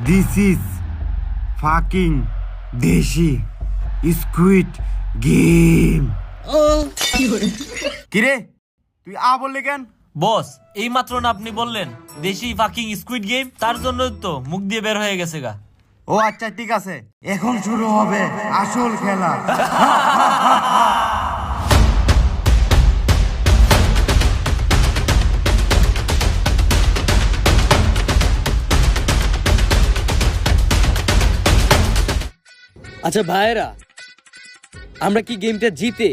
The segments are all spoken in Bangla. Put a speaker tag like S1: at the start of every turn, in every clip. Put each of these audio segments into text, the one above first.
S1: দিস ইজ ফাকিং দেশি স্কুইড গেম। কিরে তুই বললি কেন?
S2: বস এই মাত্র না আপনি বললেন দেশি ফাকিং স্কুইড গেম, তার জন্য তো মুখ দিয়ে বের হয়ে গেছে গা।
S1: ও আচ্ছা ঠিক আছে, এখন শুরু হবে আসল খেলা।
S3: আচ্ছা ভাইরা, আমরা কি গেমটা জিতে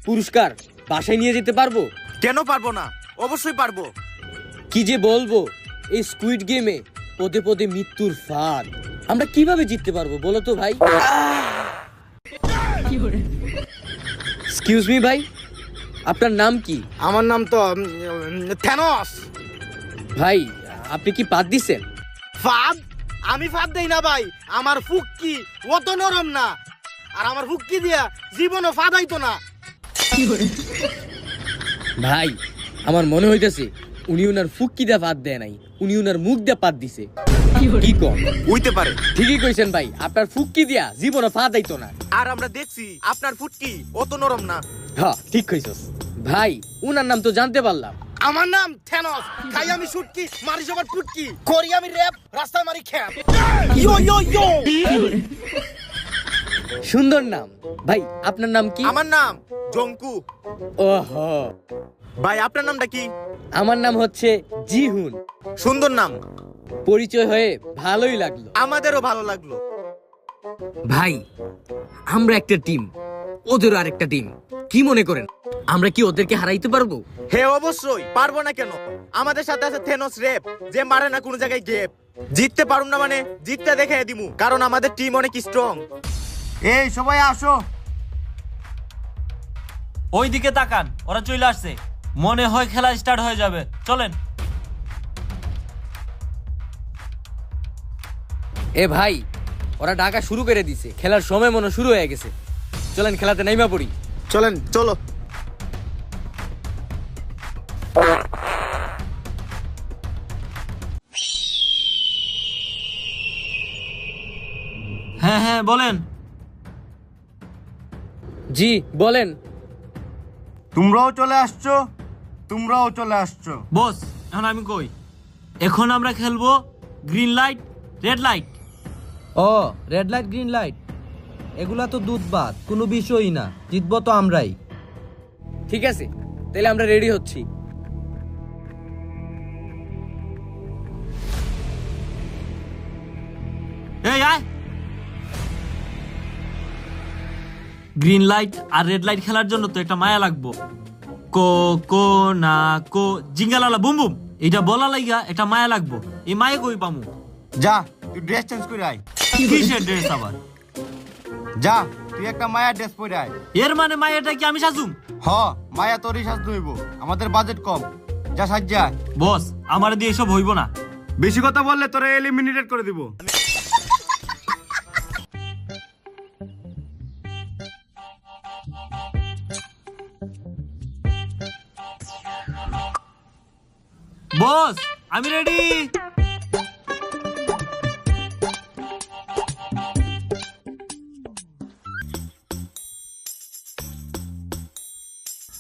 S3: পুরস্কার বাসায় নিয়ে যেতে পারবো?
S4: কেন পারবো না? অবশ্যই পারবো।
S3: কি যে বলবো, এই স্কুইড গেমে পদে পদে মৃত্যুর ফাঁদ। আমরা কিভাবে জিততে পারবো বলো তো ভাই? এক্সকিউজ মি ভাই, আপনার নাম কি?
S4: আমার নাম তো থ্যানোস।
S3: ভাই আপনি কি পাত দিছেন?
S4: ফাদ? আমি ফাদ দেই না ভাই, আমার ফুক্কি অত নরম না। আর আমার ফুক্কি দিয়া জীবনও ফাদাইতো না।
S3: ভাই আমার মনে হইতেছে উনি উনার ফুক্কি দিয়ে পাত দেয় নাই, উনি উনার মুখ দিয়ে পাত দিছে। কি কম?
S4: হইতে পারে।
S3: ঠিকই কইছেন ভাই, আপনার ফুক্কি দিয়া জীবনে পা দাইতো না।
S4: আর আমরা দেখছি আপনার ফুটকি অত নরম না।
S3: হ্যাঁ ঠিক কইছস ভাই, উনার নাম তো জানতে পারলাম।
S4: আমার নাম থ্যানোস। খাই আমি শুটকি, মারি সবার ফুটকি, করি আমি র‍্যাপ, রাস্তায় মারি খ্যাপ। ইয়ো ইয়ো ইয়ো।
S3: সুন্দর নাম ভাই। আপনার নাম কি?
S4: আমার নাম জঙ্কু।
S3: ওহো।
S4: ভাই আপনার নামটা কি?
S3: আমার নাম হচ্ছে জিহুন।
S4: সুন্দর নাম।
S3: পরিচয় হয়ে ভালোই লাগলো।
S4: আমাদেরও ভালো লাগলো।
S3: ভাই আমরা একটা টিম, ওদেরও আরেকটা টিম। কি মনে করেন আমরা কি ওদেরকে হারাইতে পারবো?
S4: হ্যাঁ অবশ্যই পারবো না কেন। আমাদের সাথে আছে থেনোস রেপ, যে মারে না কোনো জায়গায় গেপ। জিততে পারুম না মানে জিততে দেখাই দিমু, কারণ আমাদের টিম অনেক স্ট্রং।
S1: এই সবাই আসো।
S2: ওই দিকে তাকান, ওরা চলে আসছে। মনে হয় খেলা স্টার্ট হয়ে যাবে, চলেন।
S3: এ ভাই ওরা ডাকা শুরু করে দিছে, খেলার সময় মনে শুরু হয়ে গেছে। চলেন খেলাতে নাইমা পড়ি।
S4: চলেন চলো।
S2: হ্যাঁ হ্যাঁ বলেন।
S3: জি বলেন।
S1: তোমরাও চলে আসছো, তোমরাও চলে আসছো।
S2: বস এখন আমি কই, এখন আমরা খেলবো গ্রিন লাইট রেড লাইট।
S5: ও রেড লাইট গ্রিন লাইট এগুলা তো দুধ ভাত, কোনো বিষয়ই না, জিতবো তো আমরাই।
S3: ঠিক আছে তাহলে আমরা রেডি হচ্ছি।
S2: এই আয়। গ্রিন লাইট আর রেড লাইট খেলার জন্য তো একটা মায়া লাগবো। কো কো না কো জিঙ্গালালা বুম বুম, এটা বলা লাইগা একটা মায়া লাগবো। এই মায়া কই পামু?
S1: যা তুই ড্রেস চেঞ্জ করে আয়।
S2: কিসের ড্রেস আবার?
S1: যা তুই একটা মায়া ড্রেস পরে আয়।
S2: এর মানে মায়াটা কি আমি সাজুম?
S1: হ, মায়া তোরই সাজ হইব, আমাদের বাজেট কম। যা সাজ্জা।
S2: বস আমার দিয়ে এসব হইব না।
S1: বেশি কথা বললে তোরে এলিমিনেটেড করে দিব।
S2: বস আমি রেডি।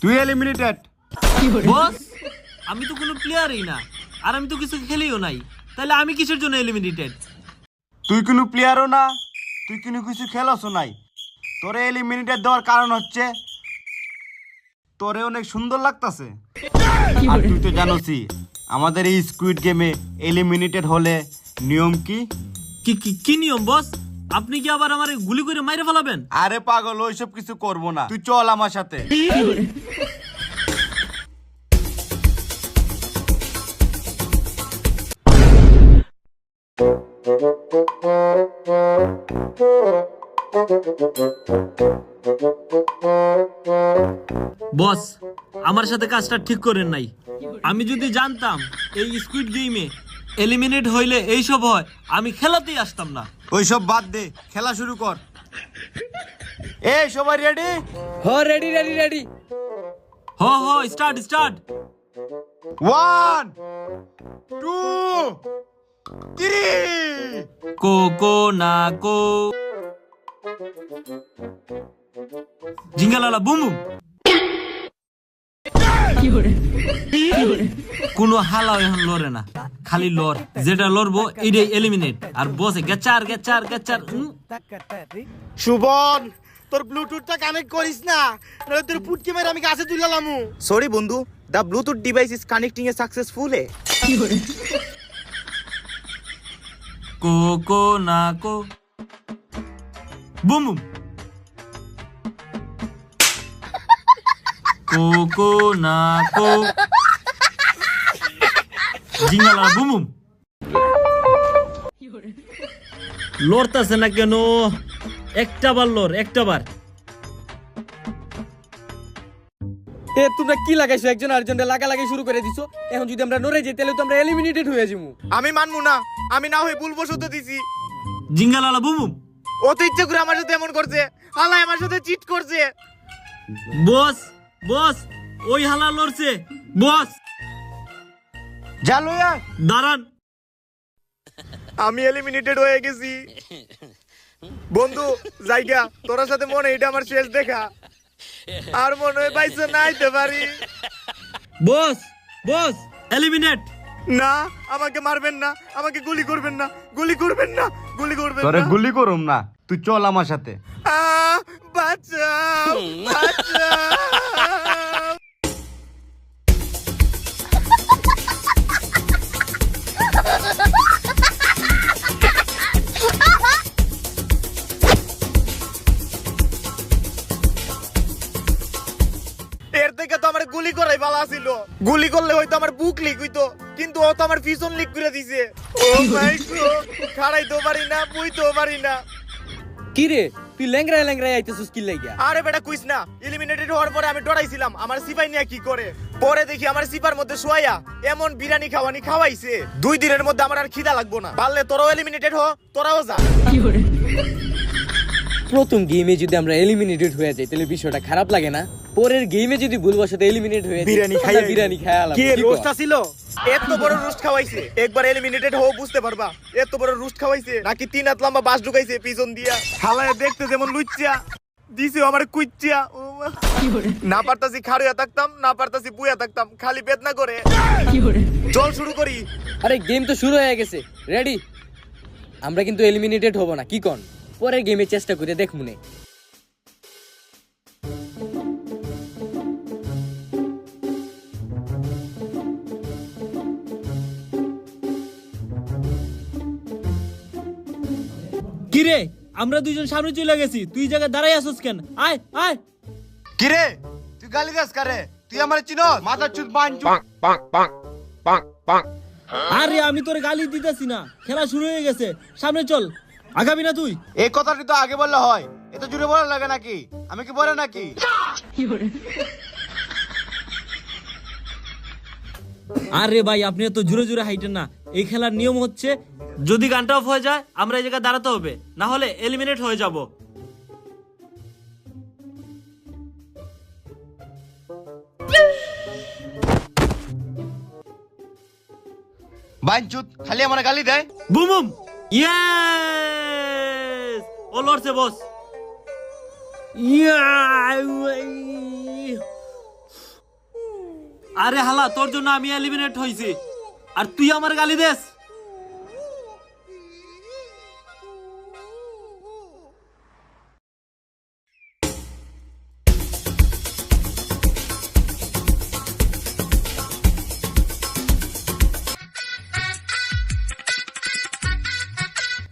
S1: তুই এলিমিনেটেড।
S2: বস আমি তো কোনো প্লেয়ারই না, আর আমি তো কিছু খেলিও নাই, তাহলে আমি কিসের জন্য এলিমিনেটেড?
S1: তুই কোনো প্লেয়ারও না, তুই কোনো কিছু খেলছও নাই। তোরে এলিমিনেটেড দেওয়ার কারণ হচ্ছে তোরে অনেক সুন্দর লাগতাছে। আর তুই তো জানোসই আমাদের এই স্কুইড গেমে এলিমিনেটেড হলে নিয়ম কি।
S2: কি কি কি নিয়ম বস? আপনি কি আবার আমারে গুলি করে মাইরে ফেলাবেন?
S1: আরে পাগল, ওইসব কিছু করবো না, তুই চল আমার সাথে।
S2: বস আমার সাথে কাজটা ঠিক করেন নাই। আমি যদি জানতাম এই স্কুইড গেমে এলিমিনেট হইলে এইসব হয়, আমি খেলাতেই আসতাম না।
S1: ওইসব বাদ দে, খেলা শুরু কর। এই সবাই রেডি?
S3: হ রেডি রেডি রেডি।
S2: হ হ স্টার্ট স্টার্ট।
S1: 1 2 3
S2: না কো জিঙ্গালালা বুম বুম কোনো হালা এখন লড়ে না, খালি লড়, যেটা লড়বো এটাই এলিমিনেট। আর বসে গেচার গেচার গেচার।
S4: সুবন, তোর ব্লুটুথটা কানেক্ট করিস না, নইলে তোর পুটকে মেরে আমি গাছে তুললামু। সরি বন্ধু, the Bluetooth device is connecting a successful.
S2: না কো বুম বুম না কো জিঙ্গালা বুম বুম। লড়তাছে না কেন? একটা বার লড়, একটা বার।
S5: এ তোমরা কি লাগাইছো? একজন আরেকজনকে লাগালাগি শুরু করে দিছো। এখন যদি আমরা নড়ে যাই তাহলে তো আমরা এলিমিনেটেড হয়ে যাবো।
S4: আমি মানবো না, আমি না হয়ে ভুলবশত দিছি।
S2: জিঙ্গালালা বুম বুম।
S4: ও তো ইচ্ছে করে আমার সাথে এমন করছে, হালা আমার সাথে চিট করছে।
S2: বস বস, ওই হালা লড়ছে বস।
S1: যা লইয়া
S2: দাঁড়ান,
S4: আমি এলিমিনেটেড হয়ে গেছি। বন্ধু জায়গা, তোর সাথে মনে এটা আমার শেষ দেখা, আর মনে হয় পাইছে না আইতে পারি।
S2: বস বস এলিমিনেট।
S4: না, আমাকে মারবেন না, আমাকে গুলি করবেন না, গুলি করবেন না, গুলি করবেন
S1: তোরে
S4: না।
S1: গুলি করুম না, তুই চল আমার সাথে।
S4: বাঁচাও, বাঁচাও। এর থেকে তো আমার গুলি করাই ভালো ছিল। গুলি করলে হয়তো আমার বুক লিক হইতো, কিন্তু ও তো আমার পিছন লিক করে দিছে। ও মাই গড, খাড়াইতেও পারি না, বইতেও পারি না।
S5: কি রে, তুই ল্যাংরায় ল্যাংরায় আইতেছিস কি লাগিয়া?
S4: আরে বেটা কুইস না, এলিমিনেটেড হওয়ার পরে আমি ডরাইছিলাম আমার সিপাই নিয়ে কি করে। পরে দেখি আমার সিপার মধ্যে শোয়া এমন বিরিয়ানি খাওয়াইছে, 2 দিনের মধ্যে আমার আর খিদা লাগবো না। পারলে তোরাও এলিমিনেটেড হ, তোরাও যা।
S5: প্রথম গেমে যদি আমরা এলিমিনেটেড হয়ে যাই তাহলে বিষয়টা খারাপ লাগে না? পরের গেমে যদি ভুলবশত এলিমিনেট হয়ে যাই,
S4: বিরিয়ানি
S5: তাহলে
S4: খাইয়া
S5: বিরিয়ানি খাওয়া
S4: কি রোস্ট ছিল? এত বড় রোস্ট খাওয়াইছে, একবার এলিমিনেটেড হও বুঝতে পারবা। এত বড় রোস্ট খাওয়াইছে নাকি 3 হাত লম্বা বাস ঢুকাইছে পিছন দিয়া। হালায় দেখতে যেমন লুচ্চা দিছে আমার কুচ্চা। ও মা। না পারতাছি খাড়িয়া থাকতাম, না পারতাছি বুয়া থাকতাম, খালি বেদনা করে। চল শুরু করি।
S5: আরে গেম তো শুরু হয়ে গেছে, রেডি? আমরা কিন্তু এলিমিনেটেড হব না, কি কোন? পরের গেমে চেষ্টা করে দেখ মনে।
S2: কিরে, আমরা দুইজন সামনে চলে গেছি, তুই জায়গায় দাঁড়াই আসছ কেন? আয় আয়।
S1: কিরে তুই গালি দাস কারে? তুই আমার চিনস? মাথা চুদ বাঞ্চু।
S2: আরে আমি তোর গালি দিতেছি না, খেলা শুরু হয়ে গেছে, সামনে চল। আগাবি না তুই?
S1: এই কথাটি তো আগে বললে হয়, এত জুড়ে বলা লাগে নাকি? আমি কি বলে নাকি?
S2: আরে ভাই, আপনি তো জোরে জোরে হাইটেন না। এই খেলার নিয়ম হচ্ছে, যদি গানটা অফ হয়ে যায় আমরা এই জায়গায় দাঁড়াতে হবে, না হলে এলিমিনেট হয়ে যাব।
S1: বাঞ্চুত খালি আমার গালি দেয়।
S2: বুম বুম, ইয়েস, ও লড়ছে বস। আরে হালা, তোর জন্য আমি এলিমিনেট হইছি আর তুই আমার গালি দেস?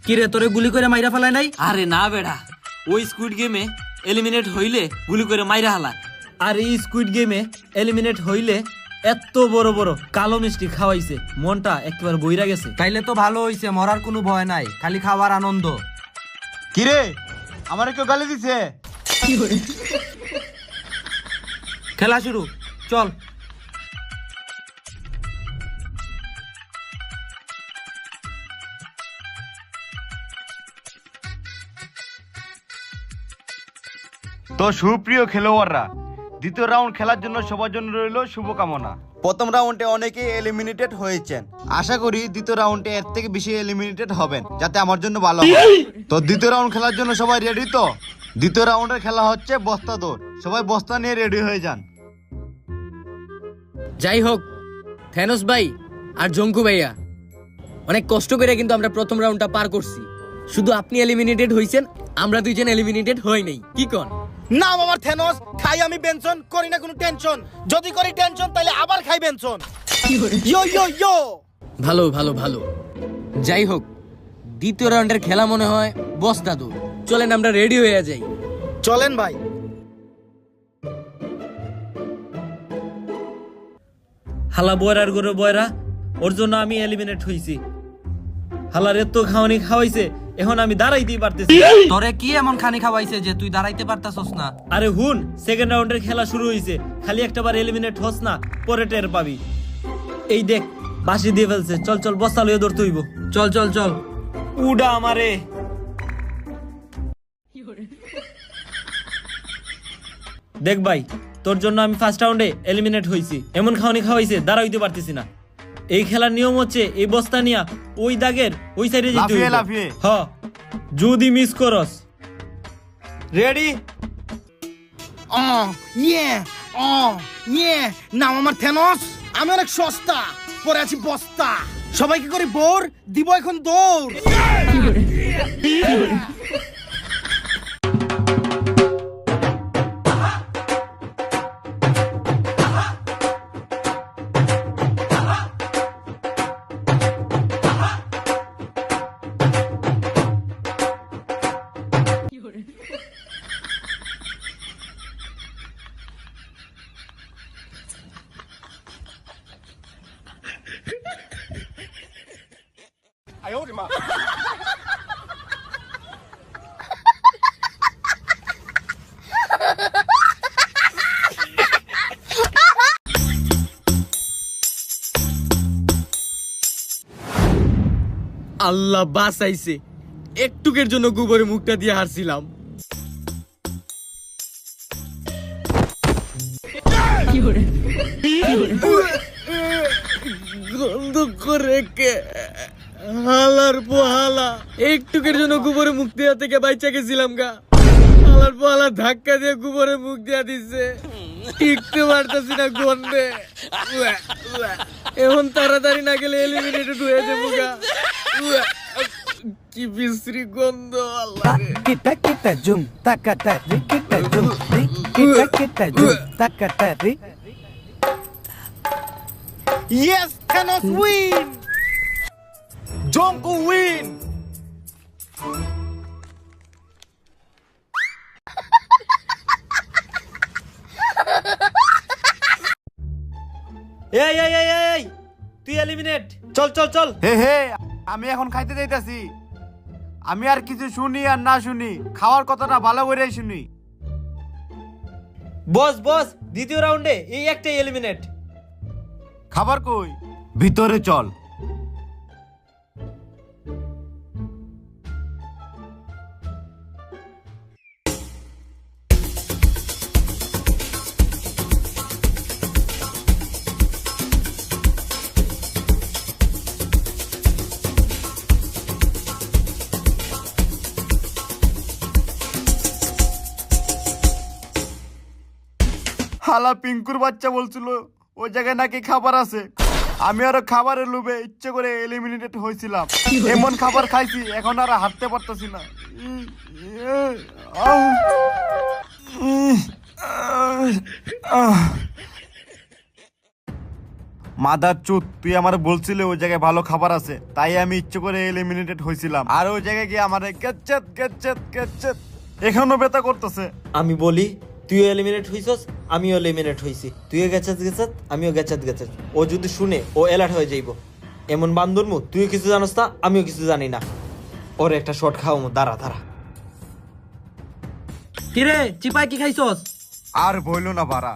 S5: কিরে, তোরে গুলি করে মাইরা ফেলায় নাই?
S2: আরে না বেড়া, ওই স্কুইড গেমে এলিমিনেট হইলে গুলি করে মাইরা হালা, আর এই স্কুইড গেমে এলিমিনেট হইলে এত বড় বড় কালো মিষ্টি খাওয়াইছে, মনটা একবার বইরা গেছে।
S5: তাইলে তো ভালো হইছে, মরার কোনো ভয় নাই, খালি খাওয়ার আনন্দ।
S1: কিরে আমার কেউ গালি দিছে?
S5: খেলা শুরু, চল।
S1: তো সুপ্রিয় খেলোয়াড়রা, দ্বিতীয় রাউন্ড খেলার জন্য সবার জন্য রইল শুভকামনা। প্রথম রাউন্ডে অনেকেই এলিমিনেটেড হয়েছেন, আশা করি দ্বিতীয় রাউন্ডে এর থেকে বেশি এলিমিনেটেড হবেন, যাতে আমার জন্য ভালো হয়। তো দ্বিতীয় রাউন্ড খেলার জন্য সবাই রেডি তো? দ্বিতীয় রাউন্ডের খেলা হচ্ছে বস্তা দৌড়, সবাই বস্তা নিয়ে রেডি হয়ে যান।
S3: যাই হোক, থেনোস ভাই আর জঙ্কু ভাইয়া অনেক কষ্ট করে কিন্তু আমরা প্রথম রাউন্ডটা পার করছি। শুধু আপনি এলিমিনেটেড হইছেন, আমরা দুইজন এলিমিনেটেড হই নাই। কি কোন?
S4: নাম আমার থেনোস, খাই আমি বেনসন, করি না কোনো টেনশন। যদি করি টেনশন তাহলে আবার খাই বেনসন। ইয়ো ইয়ো ইয়ো।
S3: ভালো ভালো ভালো। যাই হোক, দ্বিতীয় রাউন্ডের খেলা মনে হয় বস্তা দৌড়। চলেন আমরা রেডি হয়ে যাই।
S4: চলেন ভাই।
S2: হালা বয়রার গরু বয়রা, ওর জন্য আমি এলিমিনেট হইছি। হালার এত খাওয়ানি খাওয়াইছে, এখন আমি দাঁড়াইতেই পারতেছি না।
S5: তোরে কি এমন খানি খাওয়াইছে যে তুই দাঁড়াইতে পারতাছস না?
S2: আরে হুন, সেকেন্ড রাউন্ডের খেলা শুরু হইছে, খালি একটাবার এলিমিনেট হস না, পরে টের পাবি। এই দেখ, বাঁশি দিয়ে ফেলছে। চল চল, বস্তা লইয়া ধরতে হইব।
S5: চল চল চল।
S2: উডা আমারে। দেখ ভাই, তোর জন্য আমি ফার্স্ট রাউন্ডে এলিমিনেট হইছি। এমন খাওয়ানি খাওয়াইছে, দাঁড়াইতে পারতেছি না। এই খেলার নিয়ম হচ্ছে এই বস্তা নিয়া ওই দাগের ওই সাইডে যেতে
S1: লাফিয়ে
S2: হইব।
S1: লাফিয়ে।
S2: হ, যদি মিস করস।
S1: রেডি?
S4: নাম আমার থেনোস, আমি অনেক সস্তা, পরে আছি বস্তা। সবাইকে করি বোর, দিব এখন দৌড়।
S3: আল্লাহ বাঁচাইছে, একটুকের জন্য গোবরে মুখটা দিয়ে হারছিলাম। গন্ধ করে কে হালার পোহালা, একটুকের জন্য গোবরে মুখ দেওয়া থেকে বাইচা গেছিলাম গা। হালার পোহালা ধাক্কা দিয়ে গোবরে মুখ দেওয়া দিচ্ছে, টিকতে পারতাছি না গন্ধে। এখন তাড়াতাড়ি না গেলে এলিমিনেটেড হয়ে যাবো গা। কি বিশ্রী গন্ধ, আল্লাহ রে।
S6: Kita kita jum takatari kita jum kita kita jum takatari.
S4: Yes, Thanos win! Jonko win!
S2: এই এই এই এই, তুই এলিমিনেট। চল চল চল।
S1: হে হে, আমি এখন খাইতে যাইতাছি। আমি আর কিছু শুনি আর না শুনি, খাওয়ার কথাটা ভালো করে শুনি।
S2: বস বস, দ্বিতীয় রাউন্ডে এই একটাই এলিমিনেট।
S1: খাবার কই? ভিতরে চল। হালা পিঙ্কুর বাচ্চা বলছিল ওই জায়গায় নাকি খাবার আছে। আমি আরো খাবারের লোভে ইচ্ছে করে এলিমিনেটেড হয়েছিলাম। এমন খাবার খাইছি, এখন আর হাঁটতে পারতেছি না। মাদার চুত, তুই আমার বলছিলে ওই জায়গায় ভালো খাবার আছে, তাই আমি ইচ্ছে করে এলিমিনেটেড হয়েছিলাম। আর ওই জায়গায় গিয়ে আমার গেচ্ছেত গেচ্ছেত গেচ্ছেত এখনো ব্যথা করতেছে।
S2: আমি বলি, তুইও এলিমিনেট হইছস, আমিও এলিমিনেট হইছি। তুইও গেছাত গেছাত, আমিও গেছাত গেছাত। ও যদি শুনে, ও অ্যালার্ট হয়ে যাইব। এমন বান্দরমু, তুইও কিছু জানোস না, আমিও কিছু জানি না। ওর একটা শট খাওয়ামু, দাঁড়া দাঁড়া।
S5: কিরে চিপাই কি খাইছস?
S1: আর বইলো না ভাড়া,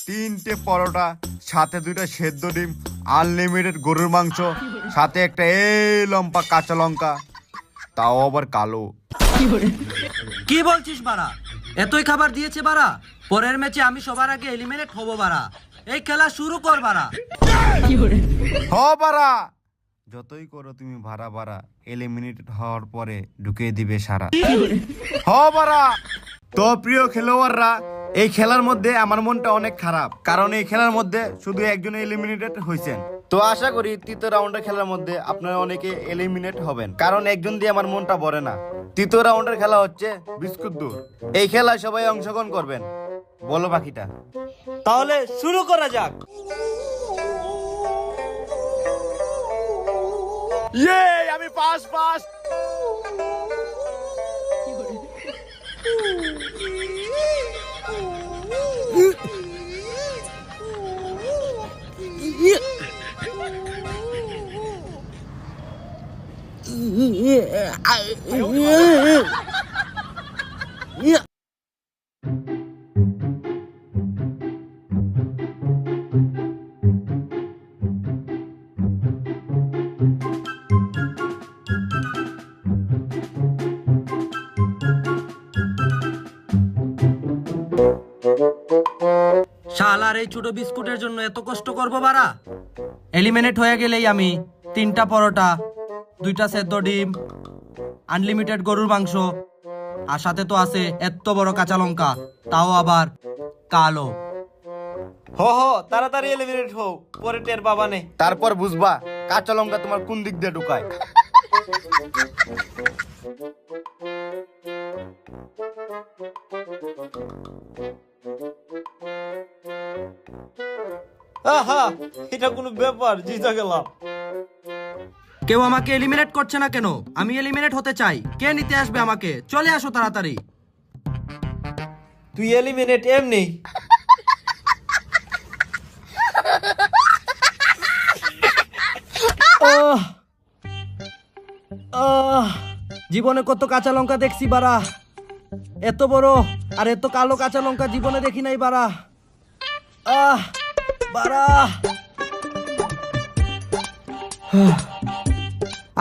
S1: 3টে পরোটা, সাথে 2টা সেদ্ধ ডিম, আনলিমিটেড গরুর মাংস, সাথে একটা এই লম্বা কাঁচা লঙ্কা, তাও আবার কালো।
S5: কি বলছিস বাড়া? এতই খাবার দিয়েছে বাড়া? পরের ম্যাচে আমি সবার আগে এলিমিনেট হব বাড়া। এই খেলা শুরু কর বাড়া।
S1: হ বাড়া, যতই করো তুমি ভাড়া ভাড়া, এলিমিনেটেড হওয়ার পরে ঢুকিয়ে দিবে সারা। হ বাড়া। তো প্রিয় খেলোয়াড়রা, এই খেলার মধ্যে আমার মনটা অনেক খারাপ, কারণ এই খেলার মধ্যে শুধু একজন এলিমিনেটেড হয়েছেন। তো আশা করি তৃতীয় রাউন্ডের খেলার মধ্যে আপনারা অনেকে এলিমিনেট হবেন, কারণ একজন দিয়ে আমার মনটা ভরে না। তৃতীয় রাউন্ডের খেলা হচ্ছে বিস্কুট দৌড়। এই খেলায় সবাই অংশগ্রহণ করবেন। বলো বাকিটা।
S2: তাহলে শুরু করা যাক।
S4: ইয়ে, আমি পাস পাস।
S5: শালার এই ছোট বিস্কুটের জন্য এত কষ্ট করবো বাড়া। এলিমিনেট হয়ে গেলেই আমি 3টা পরোটা, 2টা সেদ্ধ ডিম, আনলিমিটেড গরুর মাংস, আর সাথে তো আছে এত বড় কাঁচা লঙ্কা, তাও আবার কালো।
S2: হ হ, তাড়াতাড়ি এলিমিনেট হও, পরে টের পাবা নে।
S1: তারপর বুঝবা কাঁচা লঙ্কা তোমার কোন দিক দিয়ে ঢুকায়।
S2: আহা, এটা কোনো ব্যাপার, জিতে গেলাম।
S5: কেউ আমাকে এলিমিনেট করছে না কেন? আমি এলিমিনেট হতে চাই। কে নিতে আসবে আমাকে? চলে আসো তাড়াতাড়ি।
S2: তুই এলিমিনেট এমনি।
S5: আহ! আহ! জীবনে কত কাঁচা লঙ্কা দেখছি বাড়া, এত বড় আর এত কালো কাঁচা লঙ্কা জীবনে দেখি নাই বাড়া। আহ বাড়া।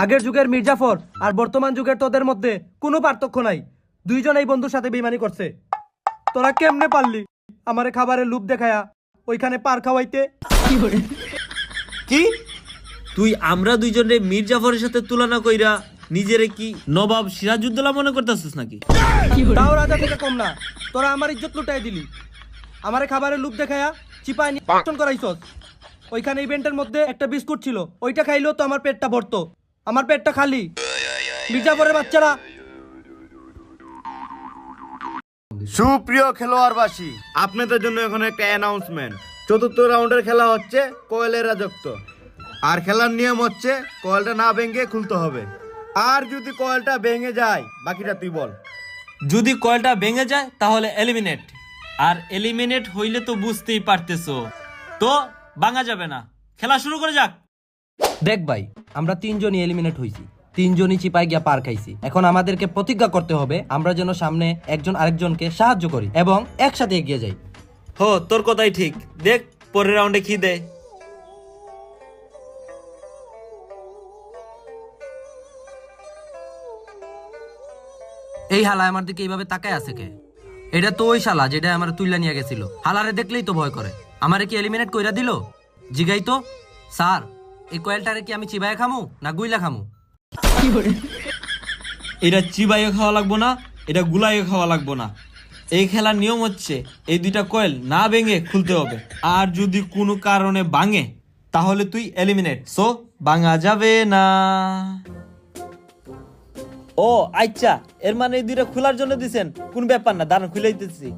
S5: আগের যুগের মির্জাফর আর বর্তমান যুগের তোদের মধ্যে কোনো পার্থক্য নাই। দুইজন এই বন্ধুর সাথে বেইমানি করছে। তোরা কেমনে পারলি আমারে খাবারের লোভ দেখায়া ওইখানে পার খাওয়াইতে?
S2: কি তুই আমরা দুইজনে মীর জাফরের সাথে তুলনা কইরা নিজেরে কি নবাব সিরাজউদ্দৌলা মনে করতেছিস নাকি?
S5: তাও রাজা থেকে কম না। তোরা আমার ইজ্জত লুটাই দিলি। আমারে খাবারের লোভ দেখায়া চিপায় নির্বাচন করাইছস। ওইখানে ইভেন্টের মধ্যে একটা বিস্কুট ছিল, ওইটা খাইলেও তো আমার পেটটা ভরতো। আমার পেটটা খালি। মির্জাফরের বাচ্চারা।
S1: সুপ্রিয় খেলোয়াড়বাসী, আপনাদের জন্য এখন একটা অ্যানাউন্সমেন্ট। চতুর্থ রাউন্ডের খেলা হচ্ছে কয়েলের রাজত্ব। আর খেলার নিয়ম হচ্ছে কয়েলটা না ভেঙে খুলতে হবে। আর যদি কয়েলটা ভেঙে যায়, বাকিটা তুই বল।
S2: যদি কয়েলটা ভেঙে যায় তাহলে এলিমিনেট, আর এলিমিনেট হইলে তো বুঝতেই পারতেছো, তো ভাঙা যাবে না। খেলা শুরু করে যাক।
S5: দেখ ভাই, আমরা 3জনই এলিমিনেট হইছি, 3জনই চিপায় গিয়া পার খাইছি। এখন আমাদেরকে প্রতিজ্ঞা করতে হবে আমরা যেন সামনে একজন আরেকজনকে সাহায্য করি এবং একসাথে এগিয়ে যাই।
S2: হো, তোর কথাই ঠিক। দেখ পরের রাউন্ডে কি দেয়।
S5: এই হালা আমার দিকে এইভাবে তাকায় আছে কে? এটা তো ওই শালা যেটা আমার তুইলা নিয়ে গেছিল। হালারে দেখলেই তো ভয় করে। আমারে কি এলিমিনেট কইরা দিল? জিগাই তো। স্যার, এই কয়েলটারে কি আমি চিবায় খামু না গুইলা খামু?
S2: এটা চিবাইও খাওয়া লাগবো না, এটা গুলাইও খাওয়া লাগবো না। এই খেলার নিয়ম হচ্ছে এই দুইটা কয়েল না ভেঙে খুলতে হবে। আর যদি কোনো কারণে ভাঙে তাহলে তুই এলিমিনেট। সো ভাঙা যাবে না। ও আচ্ছা, এর মানে এই দুইটা খোলার জন্য দিছেন? কোন ব্যাপার না, দাঁড়ান খুলে দিতেছি।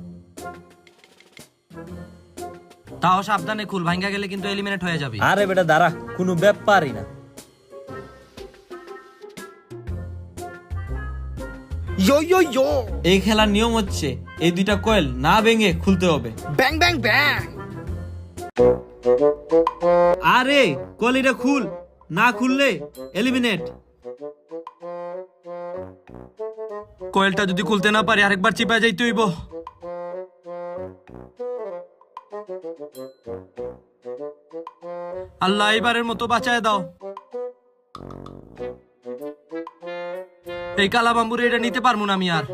S5: তাও সাবধানে খুল, ভাঙ্গা গেলে কিন্তু এলিমিনেট হয়ে যাবে।
S2: আরে বেটা দাঁড়া, কোনো ব্যাপারই না।
S4: ইয়ো ইয়ো ইয়ো,
S2: এই খেলার নিয়ম হচ্ছে এই দুইটা কয়েল না ভেঙে খুলতে হবে।
S4: ব্যাং ব্যাং ব্যাং।
S2: আরে কয়েলটা খুল, না খুললে এলিমিনেট।
S5: কয়েলটা যদি খুলতে না পারি আরেকবার চিপায় যাইতে হইব। আল্লাহ, এবারের মতো বাঁচায় দাও। এই কালা বাম্বুরে এটা নিতে পারবো না আমি আর।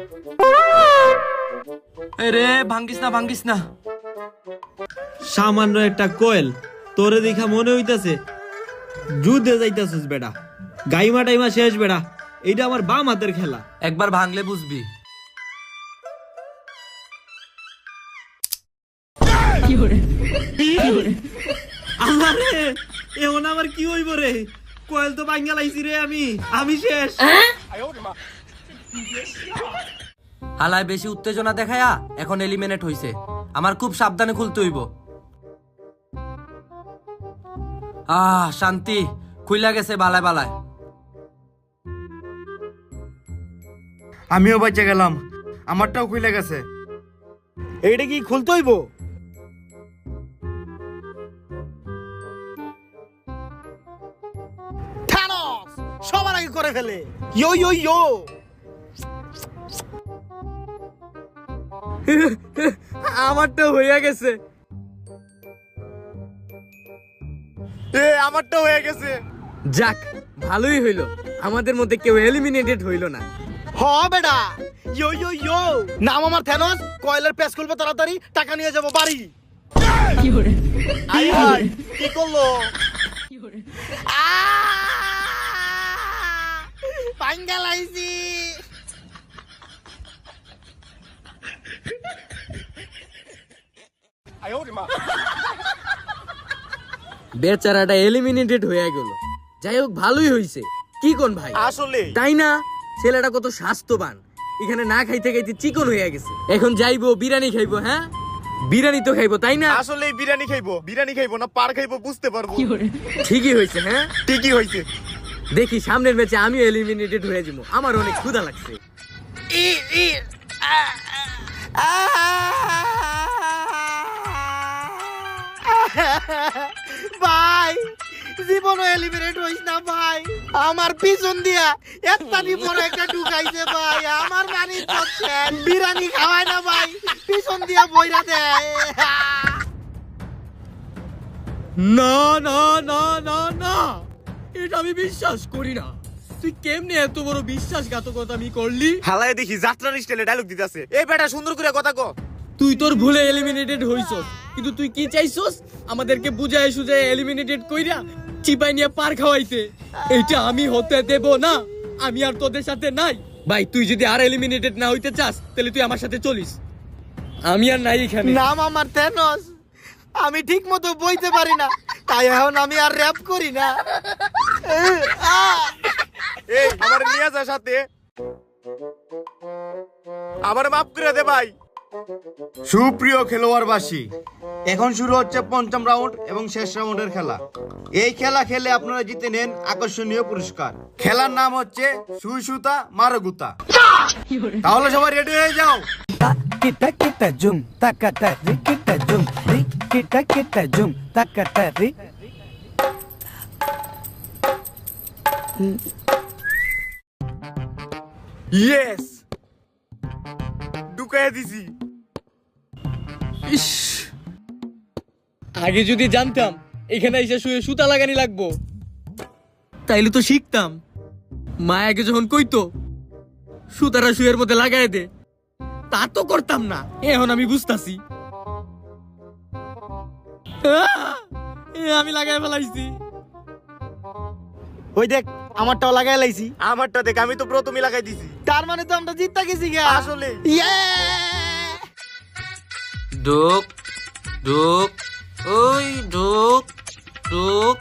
S5: রে ভাঙ্গিস না, ভাঙ্গিস না।
S2: সামান্য একটা কোয়েল, তোরে দেখা মনে হইতাছে যুদ্ধে যাইতাছিস বেটা। গাইমা টাইমা শেষ বেটা, এইটা আমার বাম হাতের খেলা।
S5: একবার ভাঙলে বুঝবি।
S2: আল্লাহ রে, এখন আমার কি হইব রে? কোয়েল তো ভাঙ্গা লাইছি রে, আমি শেষ।
S5: হালায় বেশি উত্তেজনা দেখায়া এখন এলিমিনেট হইছে। আমার খুব সাবধানে খুলতে হইব। শান্তি, খুইলা গেছে বালায় বালায়।
S1: আমিও বেঁচে গেলাম, আমারটাও খুলে গেছে।
S4: এইটা কি খুলতে হইব? থানোস সবার আগে করে ফেলে। ইয়ো ইয়ো ইয়ো,
S3: আমারটা হইয়া গেছে।
S4: আমারটা হয়ে গেছে।
S3: যাক, ভালোই হইলো, আমাদের মধ্যে কেউ এলিমিনেটেড হইলো না।
S4: হ বেটা, ইয়ো ইয়ো ইয়ো, নাম আমার থানোস। কয়লার পেস খুলবো তাড়াতাড়ি, টাকা নিয়ে যাবো বাড়ি। আই হাই, কি করলো? পাঙ্গা লাইছি।
S3: বেচারাটা এলিমিনেটেড হয়ে গেল। যাই হোক, ভালোই হইছে। কি কোন ভাই?
S4: আসলে
S3: তাই না? ছেলেটা কত স্বাস্থ্যবান, এখানে না খাইতে খাইতে চিকন হয়ে গেছে। এখন যাইবো বিরিয়ানি খাইবো। হ্যাঁ, বিরিয়ানি তো খাইবো, তাই না?
S4: আসলে বিরিয়ানি খাইবো না পার খাইবো বুঝতে পারবো।
S3: ঠিকই হয়েছে। হ্যাঁ,
S4: ঠিকই হয়েছে।
S3: দেখি সামনের ম্যাচে আমিও এলিমিনেটেড হয়ে যাবো। আমার অনেক ক্ষুধা লাগছে।
S4: ভাই, জীবনও এলিমিনেট হইস না ভাই। আমার পিছন দিয়া এত্তানি বড় একটা ঢুকাইছে ভাই। আমার মানি চচ্ছে, বিরিয়ানি খাওয়ায় না ভাই, পিছন দিয়া বইরা দেয়।
S3: না না না না না, এটা আমি বিশ্বাস করি না। তুই কেমনে এত বড় বিশ্বাসঘাতকতা আমি করলি?
S4: হালায় দেখি যাত্রার স্টাইলে ডায়লগ দিতেছে। এই বেটা সুন্দর করে কথা কো।
S3: তুই তোর ভুলে এলিমিনেটেড হইছস, কিন্তু তুই কি চাইছস? আমাদেরকে বুঝায় সুঝায় এলিমিনেটেড কইরা চিপাই নিয়ে পার খাওয়াইতে। এটা আমি হতে দেব না। আমি আর তোদের সাথে নাই ভাই। তুই যদি আর এলিমিনেটেড না হইতে চাস, তাহলে তুই আমার সাথে চলিস। আমি আর নাই এখানে।
S4: নাম আমার থেনোস, আমি ঠিক মতো বইতে পারি না, তাই এখন আমি আর র‍্যাপ করি না। এই আমার নিয়ে যা সাথে, আমার মাফ করে দে ভাই।
S1: সুপ্রিয় খেলোয়াড়বাসী, এখন শুরু হচ্ছে পঞ্চম রাউন্ড এবং শেষ রাউন্ডের খেলা। এই খেলা খেলে আপনারা জিতে নেন আকর্ষণীয় পুরস্কার। খেলার নাম হচ্ছে সুই সুতা মারগুতা। তাহলে সবাই রেডি হয়ে যাও।
S6: Kita kita jum takata ri kita jum ri kita kita jum takata ri.
S4: Yes, ঢুকাইয়া দিছি।
S3: ইস, আগে যদি জানতাম এখানে এসে শুয়ে সুতা লাগানি লাগবো, তাইলে তো শিখতাম। মা আগে যখন কইতো সুতারা শুয়ের মধ্যে লাগাই দে, তা তো করতাম না। এখন আমি বুঝতাছি। আমি লাগাই ফেলাইছি।
S4: ওই দেখ, আমারটাও লাগাই লাইছি। আমারটা দেখ, আমি তো প্রথমে লাগাই দিছি। তার মানে তো আমরা জিততে গেছি গা। আসলে
S5: ঢোক ঢোক, ওই ঢোক ঢোক।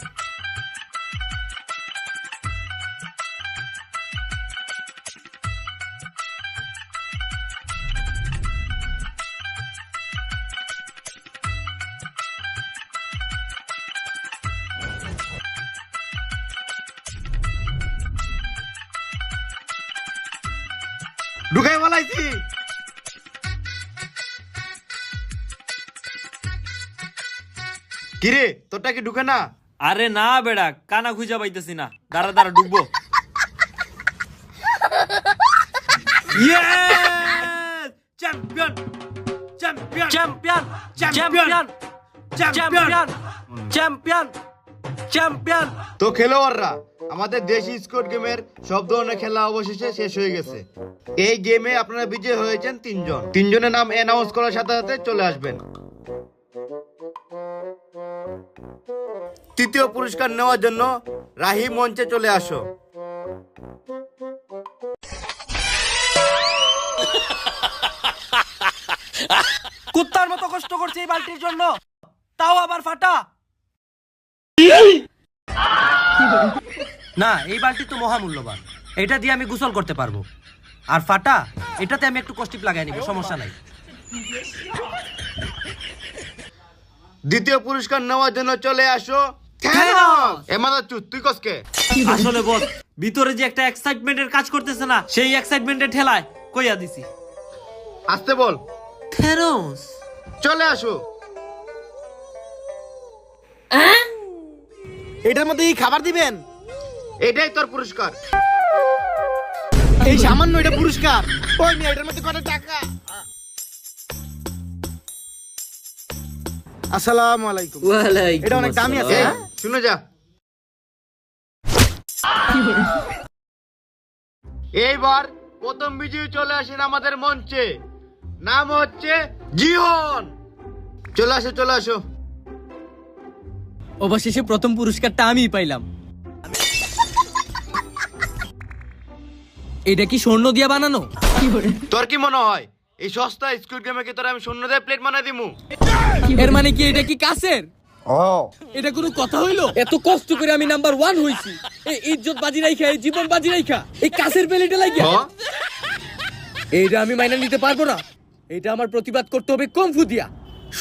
S1: ঢুকাই বলাইছি। কিরে, তোরটা কি ঢুকে না?
S2: আরে না বেড়া, কানা খুঁজা পাইতেছি না। দাঁড়া দাঁড়া, ঢুকবো। Champion champion
S5: champion
S2: champion
S5: champion champion champion.
S1: তো খেলোয়াড়রা, আমাদের দেশি স্কোয়াড গেমের সব ধরনের খেলা অবশেষে শেষ হয়ে গেছে। এই গেমে আপনারা বিজয় হয়েছেন তিনজনের নাম অ্যানাউন্স করার সাথে সাথে চলে আসবেন। দ্বিতীয় পুরস্কার নেওয়ার জন্য রাহি মঞ্চে চলে আসো।
S5: কুত্তার মতো কষ্ট করছে এই বালতির জন্য, তাও আবার ফাটা। না, এই বালতি তো মহামূল্যবান, এটা দিয়ে আমি গোসল করতে পারবো। আর ফাটা, এটাতে আমি একটু কষ্টিপ লাগাই নিব, সমস্যা নাই।
S1: দ্বিতীয় পুরস্কার নেওয়ার জন্য চলে আসো। এমাদা চুপ, তুই কসকে?
S2: আসলে বস, ভিতরে যে একটা এক্সাইটমেন্টের কাজ করতেছে না, সেই এক্সাইটমেন্টের ঠেলায় কইয়া দিছি।
S1: আসতে বল।
S2: থেরোস
S1: চলে আসো।
S4: এটার মধ্যে কি খাবার দিবেন?
S1: এটাই তোর পুরস্কার।
S4: এই সামান্য এটা পুরস্কার? ওই মিয়া, এটার মধ্যে কত টাকা? আসসালামু আলাইকুম।
S2: ওয়ালাইকুম
S4: এটা অনেক দামি আছে।
S2: আসসালাম।
S1: শুনে যা। এইবার প্রথম বিজয়ী চলে আসেন আমাদের মঞ্চে, নাম হচ্ছে জিহন। চলে আসো, চলে আসো।
S3: অবশেষে প্রথম পুরস্কারটা আমিই পাইলাম। এটা কি স্বর্ণ দিয়া বানানো?
S1: তোর কি মনে হয় এই সস্তা স্কুইড গেমে কি তোর আমি শূন্য দিয়ে প্লেট বানাই দিমু?
S3: এর মানে কি এটা কি কাছের? এটা কোনো কথা হইলো? এত কষ্ট করে আমি নাম্বার 1 হইছি, এই ইজ্জত বাজি রাইখা, এই জীবন বাজি রাইখা, এই কাছের প্লেটে লাগিয়া, এইটা আমি মাইনা নিতে পারবো না। এটা আমার প্রতিবাদ করতে হবে কমফু দিয়া।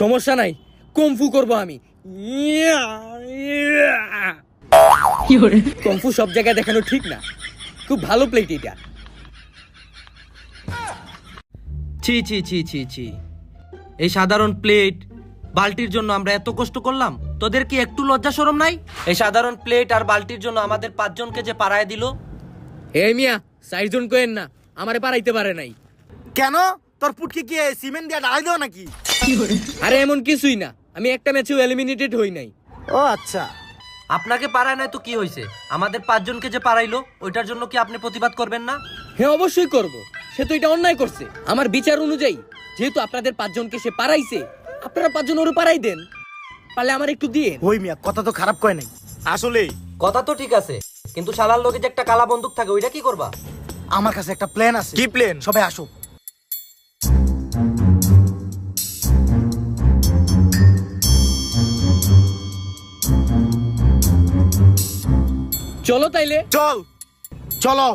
S3: সমস্যা নাই, কমফু করব আমি। কমফু সব জায়গায় দেখানো ঠিক না। খুব ভালো প্লেট এটা।
S5: ছি ছি ছি ছি ছি, এই সাধারণ প্লেট বালতির জন্য আমরা এত কষ্ট করলাম, তোদের কি একটু লজ্জা শরম নাই? এই সাধারণ প্লেট আর বালতির জন্য আমাদের 5 জনকে যে পাড়ায় দিল।
S3: এই মিয়া, 4 জন কইেন না, আমারে পারাইতে পারে নাই।
S4: কেন? তোর পুটকে কি সিমেন্ট দিয়ে ঢালাই দাও নাকি?
S3: আরে এমন কিছুই না, আমি একটা ম্যাচেও এলিমিনেটেড হই নাই।
S4: ও আচ্ছা।
S5: আপনাকে পাড়ায় নাই তো কি হয়েছে? আমাদের 5 জনকে যে পাড়াইলো, ওইটার জন্য কি আপনি প্রতিবাদ করবেন না?
S3: হ্যাঁ, অবশ্যই করব। সে তো এটা অন্যায় করছে। আমার বিচার অনুযায়ী যেহেতু আপনাদের 5 জনকে সে পারাইছে, আপনারা 5 জন ওরে পারাই দেন। পারলে আমার একটু দিয়ে।
S4: ওই মিয়া, কথা তো খারাপ কয় নাই। আসলে
S5: কথা তো ঠিক আছে, কিন্তু শালার লোকে যে একটা কালা বন্দুক থাকে, ওইটা কি করবা?
S4: আমার কাছে একটা প্ল্যান আছে। কি প্ল্যান? সবাই আসো।
S3: চলো তাইলে।
S4: চল, চলো।